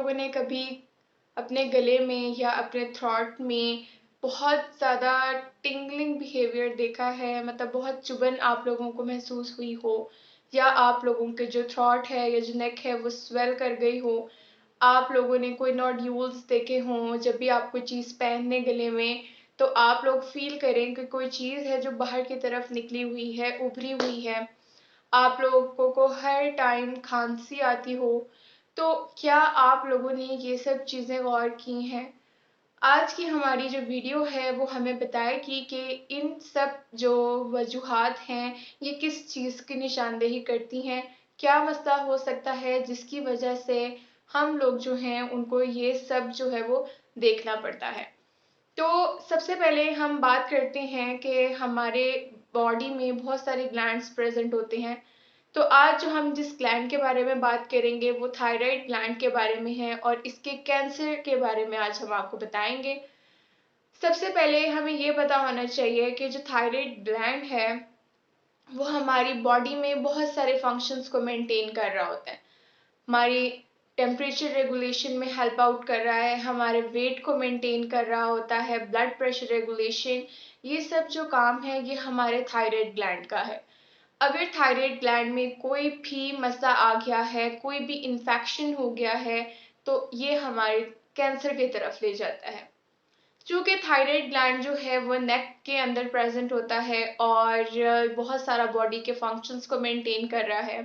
लोगों ने कभी अपने गले में या अपने थ्रोट में बहुत ज़्यादा टिंगलिंग बिहेवियर देखा है, मतलब बहुत चुभन आप लोगों को महसूस हुई हो, या आप लोगों के जो थ्रोट है या जो नेक है वो स्वेल कर गई हो, आप लोगों ने कोई नोड्यूल्स देखे हों जब भी आप कोई चीज़ पहनने गले में, तो आप लोग फील करें कि कोई चीज़ है जो बाहर की तरफ निकली हुई है, उभरी हुई है, आप लोगों को हर टाइम खांसी आती हो, तो क्या आप लोगों ने ये सब चीज़ें गौर की हैं? आज की हमारी जो वीडियो है वो हमें बताएगी कि इन सब जो वजूहात हैं ये किस चीज़ की निशानदेही करती हैं, क्या मसला हो सकता है जिसकी वजह से हम लोग जो हैं उनको ये सब जो है वो देखना पड़ता है। तो सबसे पहले हम बात करते हैं कि हमारे बॉडी में बहुत सारे ग्लैंड्स प्रेजेंट होते हैं। तो आज जो हम जिस ग्लैंड के बारे में बात करेंगे वो थायराइड ग्लैंड के बारे में है और इसके कैंसर के बारे में आज हम आपको बताएंगे। सबसे पहले हमें ये पता होना चाहिए कि जो थायराइड ग्लैंड है वो हमारी बॉडी में बहुत सारे फंक्शंस को मेंटेन कर रहा होता है। हमारी टेम्परेचर रेगुलेशन में हेल्प आउट कर रहा है, हमारे वेट को मेंटेन कर रहा होता है, ब्लड प्रेशर रेगुलेशन, ये सब जो काम है ये हमारे थायराइड ग्लैंड का है। अगर थायराइड ग्लैंड में कोई भी मसला आ गया है, कोई भी इन्फेक्शन हो गया है, तो ये हमारे कैंसर की तरफ ले जाता है। चूँकि थायराइड ग्लैंड जो है वो नेक के अंदर प्रेजेंट होता है और बहुत सारा बॉडी के फंक्शंस को मेंटेन कर रहा है,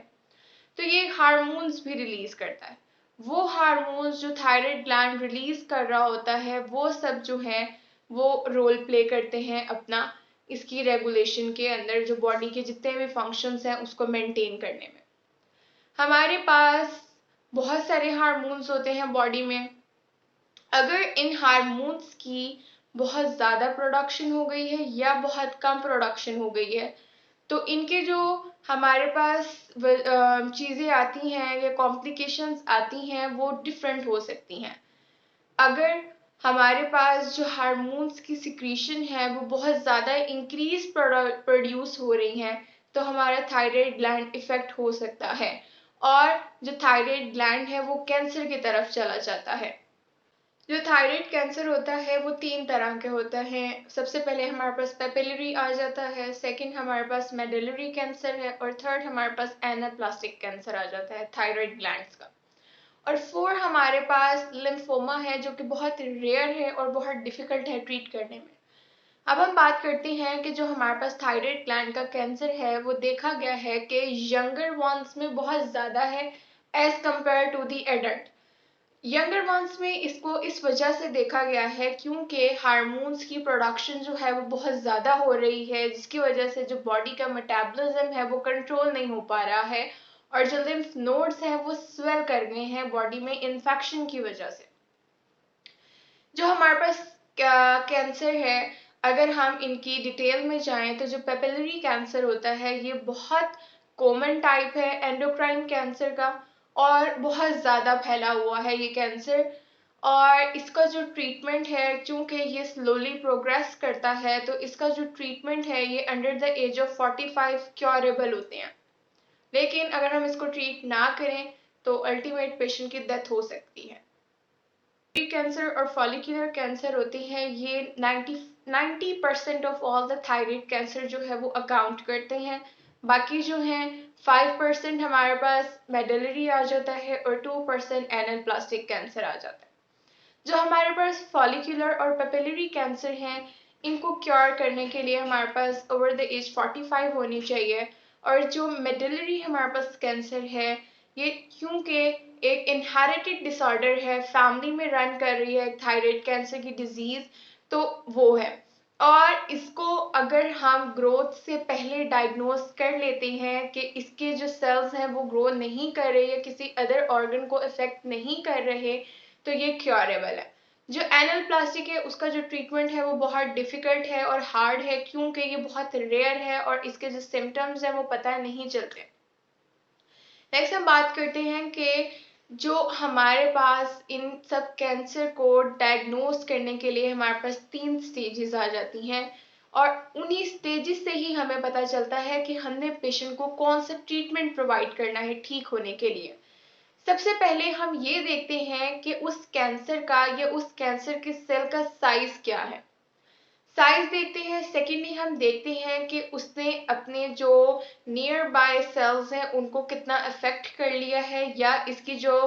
तो ये हार्मोन्स भी रिलीज करता है। वो हार्मोन्स जो थायराइड ग्लैंड रिलीज कर रहा होता है वो सब जो है वो रोल प्ले करते हैं अपना इसकी रेगुलेशन के अंदर, जो बॉडी के जितने भी फंक्शंस हैं उसको मेंटेन करने में। हमारे पास बहुत सारे हार्मोन्स होते हैं बॉडी में। अगर इन हार्मोन्स की बहुत ज़्यादा प्रोडक्शन हो गई है या बहुत कम प्रोडक्शन हो गई है, तो इनके जो हमारे पास चीज़ें आती हैं या कॉम्प्लिकेशंस आती हैं वो डिफरेंट हो सकती हैं। अगर हमारे पास जो हार्मोन्स की सिक्रीशन है वो बहुत ज़्यादा इंक्रीज प्रोड्यूस हो रही हैं, तो हमारा थायराइड ग्लैंड इफेक्ट हो सकता है और जो थायराइड ग्लैंड है वो कैंसर की तरफ चला जाता है। जो थायराइड कैंसर होता है वो 3 तरह के होता है। सबसे पहले हमारे पास पेपिलरी आ जाता है, सेकंड हमारे पास मेडुलरी कैंसर है और थर्ड हमारे पास एनाप्लास्टिक कैंसर आ जाता है थायराइड ग्लैंड्स का। और फोर हमारे पास लिम्फोमा है जो कि बहुत रेयर है और बहुत डिफिकल्ट है ट्रीट करने में। अब हम बात करते हैं कि जो हमारे पास थायराइड ग्लैंड का कैंसर है वो देखा गया है कि यंगर वंस में बहुत ज़्यादा है as compared to the adult. Younger ones में इसको इस वजह से देखा गया है क्योंकि हार्मोन्स की प्रोडक्शन जो है वो बहुत ज़्यादा हो रही है, जिसकी वजह से जो बॉडी का मेटाबॉलिज्म है वो कंट्रोल नहीं हो पा रहा है और जो लिम्फ नोड्स हैं वो स्वेल कर गए हैं बॉडी में इन्फेक्शन की वजह से। जो हमारे पास कैंसर है, अगर हम इनकी डिटेल में जाएं तो जो पेपिलरी कैंसर होता है ये बहुत कॉमन टाइप है एंडोक्राइन कैंसर का और बहुत ज़्यादा फैला हुआ है ये कैंसर। और इसका जो ट्रीटमेंट है, चूँकि ये स्लोली प्रोग्रेस करता है, तो इसका जो ट्रीटमेंट है ये under the age of 45 curable होते हैं। लेकिन अगर हम इसको ट्रीट ना करें तो अल्टीमेट पेशेंट की डेथ हो सकती है। कैंसर और फॉलिकुलर कैंसर होते हैं ये 90% of all the thyroid cancer जो है वो अकाउंट करते हैं। बाकी जो हैं 5% हमारे पास मेडुलरी आ जाता है और 2% एनल प्लास्टिक कैंसर आ जाता है। जो हमारे पास फॉलिकुलर और पेपिलरी कैंसर हैं इनको क्योर करने के लिए हमारे पास ओवर द एज 45 होनी चाहिए। और जो मेडुलरी हमारे पास कैंसर है ये क्योंकि एक इनहेरिटेड डिसऑर्डर है, फैमिली में रन कर रही है थायराइड कैंसर की डिजीज, तो वो है। और इसको अगर हम ग्रोथ से पहले डायग्नोज कर लेते हैं कि इसके जो सेल्स हैं वो ग्रो नहीं कर रहे या किसी अदर ऑर्गन को इफेक्ट नहीं कर रहे, तो ये क्योरेबल है। जो एनल प्लास्टिक है उसका जो ट्रीटमेंट है वो बहुत डिफिकल्ट है और हार्ड है क्योंकि ये बहुत रेयर है और इसके जो सिम्टम्स हैं वो पता नहीं चलते। नेक्स्ट हम बात करते हैं कि जो हमारे पास इन सब कैंसर को डायग्नोज करने के लिए हमारे पास 3 स्टेजेस आ जाती हैं और उन्हीं स्टेजेस से ही हमें पता चलता है कि हमने पेशेंट को कौन सा ट्रीटमेंट प्रोवाइड करना है ठीक होने के लिए। सबसे पहले हम ये देखते हैं कि उस कैंसर का या उस कैंसर के सेल का साइज क्या है। साइज देखते हैं। सेकेंडली हम देखते हैं कि उसने अपने जो नियर बाय सेल्स हैं उनको कितना अफेक्ट कर लिया है या इसकी जो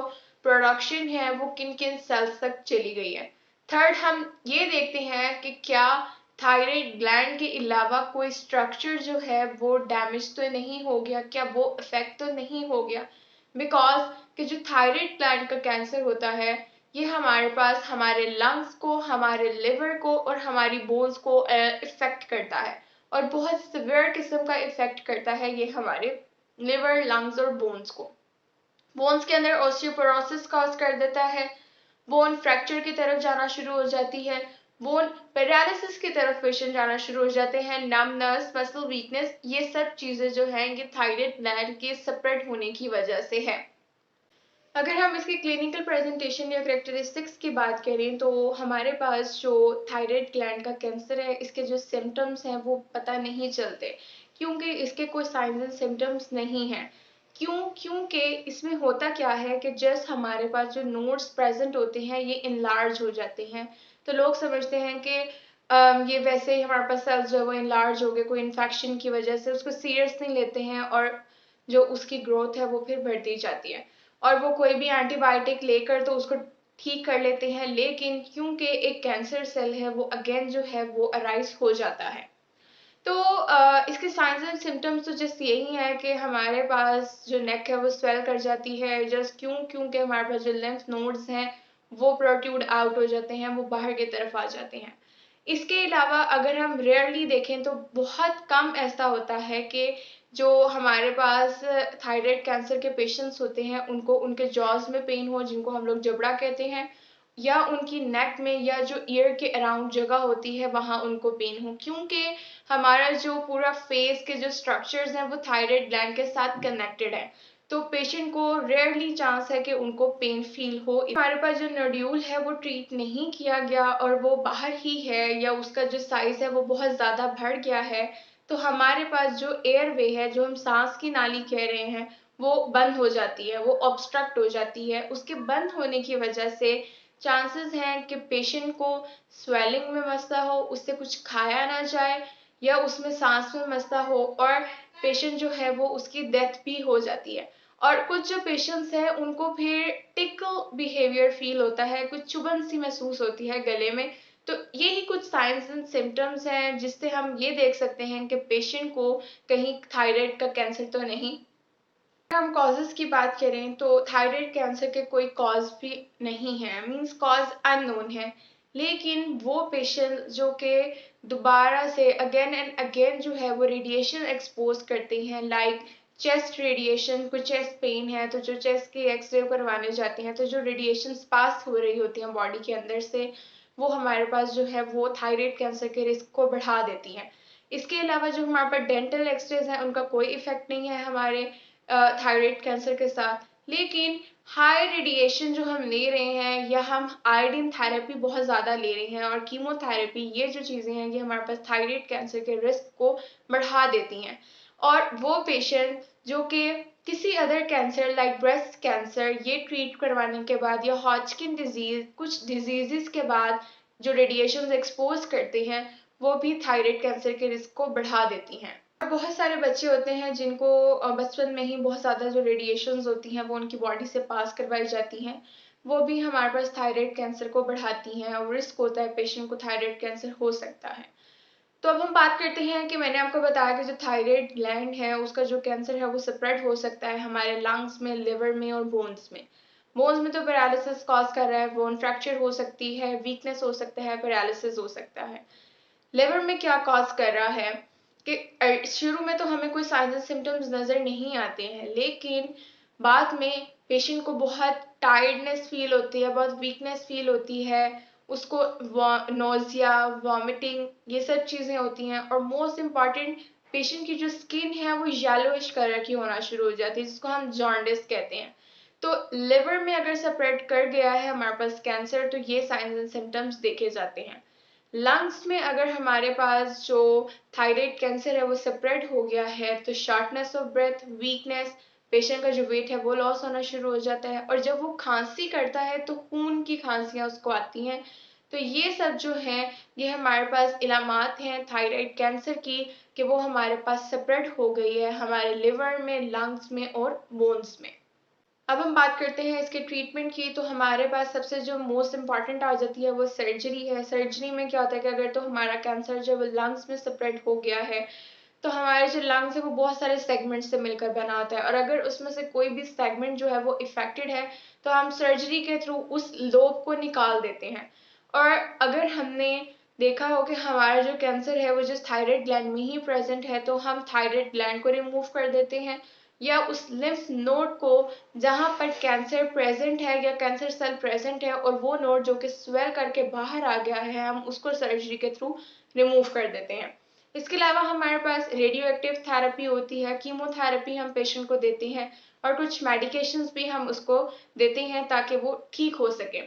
प्रोडक्शन है वो किन किन सेल्स तक चली गई है। थर्ड हम ये देखते हैं कि क्या थायराइड ग्लैंड के अलावा कोई स्ट्रक्चर जो है वो डैमेज तो नहीं हो गया, क्या वो अफेक्ट तो नहीं हो गया। बिकॉज कि जो थायराइड ग्लैंड का कैंसर होता है ये हमारे पास हमारे लंग्स को, हमारे लिवर को और हमारी बोन्स को इफेक्ट करता है और बहुत सिवियर किस्म का इफेक्ट करता है ये हमारे लिवर, लंग्स और बोन्स को। बोन्स के अंदर ऑस्टियोपोरोसिस कॉज कर देता है, बोन फ्रैक्चर की तरफ जाना शुरू हो जाती है, बोन पैरालिसिस की तरफ पेशेंट जाना शुरू हो जाते हैं, नर्वनेस, मसल वीकनेस, ये सब चीजें जो हैं ये थायराइड ग्लैंड के सेपरेट होने की वजह से है। अगर हम इसकी क्लिनिकल प्रेजेंटेशन या करेक्टरिस्टिक्स की बात करें तो हमारे पास जो थायराइड ग्लैंड का कैंसर है इसके जो सिम्टम्स हैं वो पता नहीं चलते, क्योंकि इसके कोई साइंस एंड सिम्टम्स नहीं हैं। क्योंकि इसमें होता क्या है कि जस्ट हमारे पास जो नोड्स प्रेजेंट होते हैं ये इनलार्ज हो जाते हैं, तो लोग समझते हैं कि ये वैसे ही हमारे पास सेल्स जो है वो इनलार्ज हो गए कोई इन्फेक्शन की वजह से, उसको सीरियस नहीं लेते हैं और जो उसकी ग्रोथ है वो फिर बढ़ती जाती है और वो कोई भी एंटीबायोटिक लेकर तो उसको ठीक कर लेते हैं। लेकिन क्योंकि एक कैंसर सेल है वो अगेन जो है वो अराइज हो जाता है। तो इसके साइंस एंड सिम्टम्स तो जस्ट यही है कि हमारे पास जो नेक है वो स्वेल कर जाती है, जस्ट क्योंकि हमारे पास जो लिम्फ नोड्स हैं वो प्रोट्रूड आउट हो जाते हैं, वो बाहर की तरफ आ जाते हैं। इसके अलावा अगर हम रेयरली देखें तो बहुत कम ऐसा होता है कि जो हमारे पास थायराइड कैंसर के पेशेंट्स होते हैं उनको उनके जॉज में पेन हो, जिनको हम लोग जबड़ा कहते हैं, या उनकी नेक में या जो ईयर के अराउंड जगह होती है वहां उनको पेन हो, क्योंकि हमारा जो पूरा फेस के जो स्ट्रक्चर्स हैं वो थायराइड ग्लैंड के साथ कनेक्टेड है। तो पेशेंट को रेयरली चांस है कि उनको पेन फील हो। हमारे पास जो नोड्यूल है वो ट्रीट नहीं किया गया और वो बाहर ही है या उसका जो साइज है वो बहुत ज़्यादा बढ़ गया है, तो हमारे पास जो एयरवे है, जो हम सांस की नाली कह रहे हैं, वो बंद हो जाती है, वो ऑब्स्ट्रक्ट हो जाती है। उसके बंद होने की वजह से चांसेस हैं कि पेशेंट को स्वेलिंग में मसला हो, उससे कुछ खाया ना जाए या उसमें सांस में मसला हो और पेशेंट जो है वो उसकी डेथ भी हो जाती है। और कुछ जो पेशेंट्स हैं उनको फिर टिकल बिहेवियर फील होता है, कुछ चुभन सी महसूस होती है गले में। तो यही कुछ साइंस एंड सिम्टम्स हैं जिससे हम ये देख सकते हैं कि पेशेंट को कहीं थायराइड का कैंसर तो नहीं। अगर हम कॉजेज की बात करें तो थायराइड कैंसर के कोई कॉज भी नहीं है, मींस कॉज अननोन है। लेकिन वो पेशेंट जो कि दोबारा से अगेन एंड अगेन जो है वो रेडिएशन एक्सपोज करते हैं, लाइक चेस्ट रेडिएशन, कोई चेस्ट पेन है तो जो चेस्ट की एक्सरे करवाने जाते हैं तो जो रेडिएशन पास हो रही होती हैं बॉडी के अंदर से वो हमारे पास जो है वो थायराइड कैंसर के रिस्क को बढ़ा देती हैं। इसके अलावा जो हमारे पास डेंटल एक्सरेज हैं उनका कोई इफेक्ट नहीं है हमारे थायराइड कैंसर के साथ। लेकिन हाई रेडिएशन जो हम ले रहे हैं या हम आयोडीन थेरेपी बहुत ज़्यादा ले रहे हैं और कीमोथेरेपी, ये जो चीज़ें हैं ये हमारे पास थायराइड कैंसर के रिस्क को बढ़ा देती हैं। और वो पेशेंट जो कि किसी other cancer like breast cancer ये ट्रीट करवाने के बाद या हॉजकिन डिजीज, कुछ डिजीजेस के बाद जो रेडिएशन एक्सपोज करते हैं वो भी थायराइड कैंसर के रिस्क को बढ़ा देती हैं। बहुत सारे बच्चे होते हैं जिनको बचपन में ही बहुत ज़्यादा जो रेडिएशंस होती हैं वो उनकी बॉडी से पास करवाई जाती हैं, वो भी हमारे पास थायराइड कैंसर को बढ़ाती हैं और रिस्क होता है पेशेंट को थायराइड कैंसर हो सकता है। तो अब हम बात करते हैं कि मैंने आपको बताया कि जो थायराइड ग्लैंड है उसका जो कैंसर है वो स्प्रेड हो सकता है हमारे लंग्स में, लिवर में और बोन्स में। बोन्स में तो पैरालिसिस कॉज कर रहा है, बोन फ्रैक्चर हो सकती है, वीकनेस हो सकता है, पैरालिसिस हो सकता है। लिवर में क्या कॉज कर रहा है कि शुरू में तो हमें कोई साइंस एंड सिम्टम्स नज़र नहीं आते हैं, लेकिन बाद में पेशेंट को बहुत टायर्डनेस फील होती है, बहुत वीकनेस फील होती है, उसको नोजिया, वॉमिटिंग, ये सब चीज़ें होती हैं और मोस्ट इम्पॉर्टेंट पेशेंट की जो स्किन है वो येलोइश कलर की होना शुरू हो जाती है, जिसको हम जॉन्डिस कहते हैं। तो लिवर में अगर स्प्रेड कर गया है हमारे पास कैंसर तो ये साइंस एंड सिम्टम्स देखे जाते हैं। लंग्स में अगर हमारे पास जो थायराइड कैंसर है वो स्प्रेड हो गया है तो shortness of breath, weakness, patient का जो वेट है वो लॉस होना शुरू हो जाता है, और जब वो खांसी करता है तो खून की खांसियाँ उसको आती हैं। तो ये सब जो है, ये हमारे पास इलामात हैं थायराइड कैंसर की, कि वो हमारे पास स्प्रेड हो गई है हमारे लिवर में, लंग्स में और बोन्स में। अब हम बात करते हैं इसके ट्रीटमेंट की। तो हमारे पास सबसे जो मोस्ट इम्पॉर्टेंट आ जाती है वो सर्जरी है। सर्जरी में क्या होता है कि अगर तो हमारा कैंसर जब लंग्स में स्प्रेड हो गया है, तो हमारे जो लंग्स है वो बहुत सारे सेगमेंट से मिलकर बना होता है, और अगर उसमें से कोई भी सेगमेंट जो है वो इफेक्टेड है, तो हम सर्जरी के थ्रू उस लोब को निकाल देते हैं। और अगर हमने देखा हो कि हमारा जो कैंसर है वो जिस थायराइड ग्लैंड में ही प्रेजेंट है, तो हम थायराइड ग्लैंड को रिमूव कर देते हैं, या उस लिम्फ नोड को जहां पर कैंसर प्रेजेंट है या कैंसर सेल प्रेजेंट है, और वो नोड जो कि स्वेल करके बाहर आ गया है, हम उसको सर्जरी के थ्रू रिमूव कर देते हैं। इसके अलावा हमारे पास रेडियो एक्टिव थेरेपी होती है, कीमोथेरेपी हम पेशेंट को देते हैं, और कुछ मेडिकेशंस भी हम उसको देते हैं ताकि वो ठीक हो सके।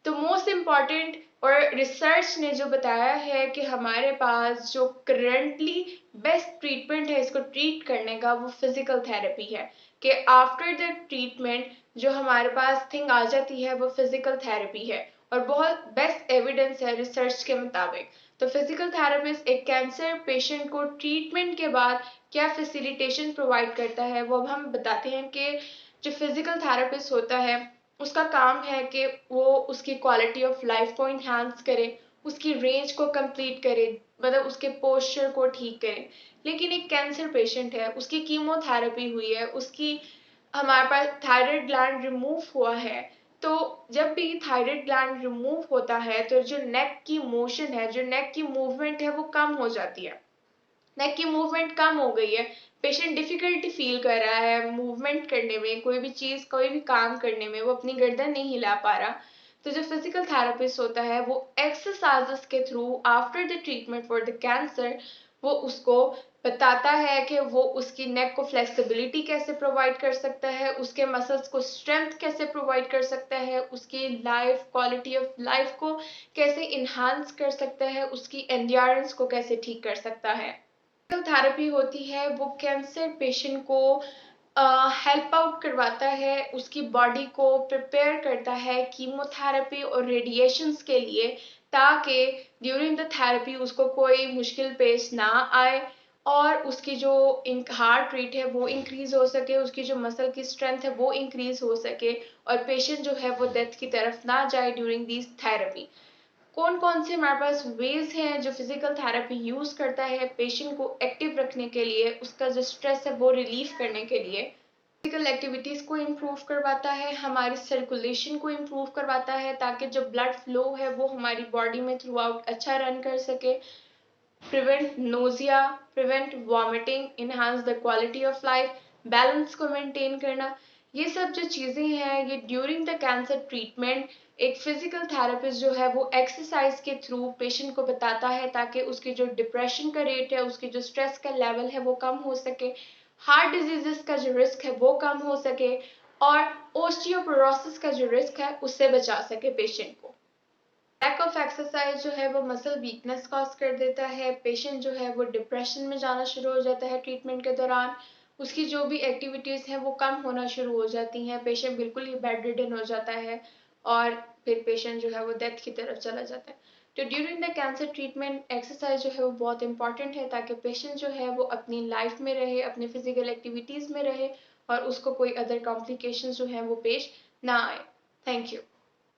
तो मोस्ट इम्पॉर्टेंट, और रिसर्च ने जो बताया है कि हमारे पास जो करंटली बेस्ट ट्रीटमेंट है इसको ट्रीट करने का, वो फिजिकल थेरेपी है। कि आफ्टर द ट्रीटमेंट जो हमारे पास थिंग आ जाती है वो फिजिकल थेरेपी है, और बहुत बेस्ट एविडेंस है रिसर्च के मुताबिक। तो फिजिकल थेरेपिस्ट एक कैंसर पेशेंट को ट्रीटमेंट के बाद क्या फैसिलिटेशन प्रोवाइड करता है, वो अब हम बताते हैं। कि जो फिजिकल थेरेपिस्ट होता है उसका काम है कि वो उसकी क्वालिटी ऑफ लाइफ को इन्हांस करे, उसकी रेंज को कंप्लीट करे, मतलब उसके पोस्चर को ठीक करे। लेकिन एक कैंसर पेशेंट है, उसकी कीमोथेरेपी हुई है, उसकी हमारे पास थायराइड ग्लैंड रिमूव हुआ है। तो जब भी थायराइड ग्लैंड रिमूव होता है तो जो नेक की मोशन है, जो नेक की मूवमेंट है वो कम हो जाती है। नेक की मूवमेंट कम हो गई है, पेशेंट डिफिकल्टी फील कर रहा है मूवमेंट करने में, कोई भी चीज कोई भी काम करने में, वो अपनी गर्दन नहीं हिला पा रहा। तो जो फिजिकल थेरेपिस्ट होता है वो एक्सरसाइजेस के through after the treatment for the cancer, वो उसको बताता है कि वो उसकी नेक को फ्लेक्सिबिलिटी कैसे प्रोवाइड कर सकता है, उसके मसल्स को स्ट्रेंथ कैसे प्रोवाइड कर सकता है, उसकी लाइफ क्वालिटी ऑफ लाइफ को कैसे इन्हांस कर सकता है, उसकी एंड्योरेंस को कैसे ठीक कर सकता है। थेरेपी होती है वो कैंसर पेशेंट को हेल्प आउट करवाता है, उसकी बॉडी को प्रिपेयर करता है कीमोथेरेपी और रेडिएशंस के लिए, ताकि ड्यूरिंग द थेरेपी उसको कोई मुश्किल पेश ना आए, और उसकी जो हार्ट रेट है वो इंक्रीज हो सके, उसकी जो मसल की स्ट्रेंथ है वो इंक्रीज हो सके, और पेशेंट जो है वो डेथ की तरफ ना जाए ड्यूरिंग दिस थेरेपी। कौन कौन से हमारे पास वेज हैं जो फिजिकल थेरेपी यूज करता है पेशेंट को एक्टिव रखने के लिए, उसका जो स्ट्रेस है वो रिलीफ करने के लिए। फिजिकल एक्टिविटीज को इम्प्रूव करवाता है, हमारी सर्कुलेशन को इम्प्रूव करवाता है, ताकि जो ब्लड फ्लो है वो हमारी बॉडी में थ्रू आउट अच्छा रन कर सके। Prevent nausea, prevent vomiting, enhance the quality of life, balance को मेंटेन करना। ये सब जो चीज़ें हैं ये ड्यूरिंग द कैंसर ट्रीटमेंट एक फिजिकल थेरेपिस्ट जो है वो एक्सरसाइज के थ्रू पेशेंट को बताता है, ताकि उसकी जो डिप्रेशन का रेट है, उसकी जो स्ट्रेस का लेवल है वो कम हो सके, हार्ट डिजीजेस का जो रिस्क है वो कम हो सके, और ओस्टियोपोरोसिस का जो रिस्क है उससे बचा सके पेशेंट को। लैक ऑफ एक्सरसाइज जो है वो मसल वीकनेस कॉज कर देता है, पेशेंट जो है वो डिप्रेशन में जाना शुरू हो जाता है ट्रीटमेंट के दौरान, उसकी जो भी एक्टिविटीज़ हैं वो कम होना शुरू हो जाती हैं, पेशेंट बिल्कुल ही बेड रिडन हो जाता है, और फिर पेशेंट जो है वो डेथ की तरफ चला जाता है। तो during the cancer treatment exercise जो है वो बहुत इंपॉर्टेंट है, ताकि पेशेंट जो है वो अपनी लाइफ में रहे, अपनी फिजिकल एक्टिविटीज़ में रहे, और उसको कोई अदर कॉम्प्लिकेशंस जो हैं वो पेश ना आए। Thank you.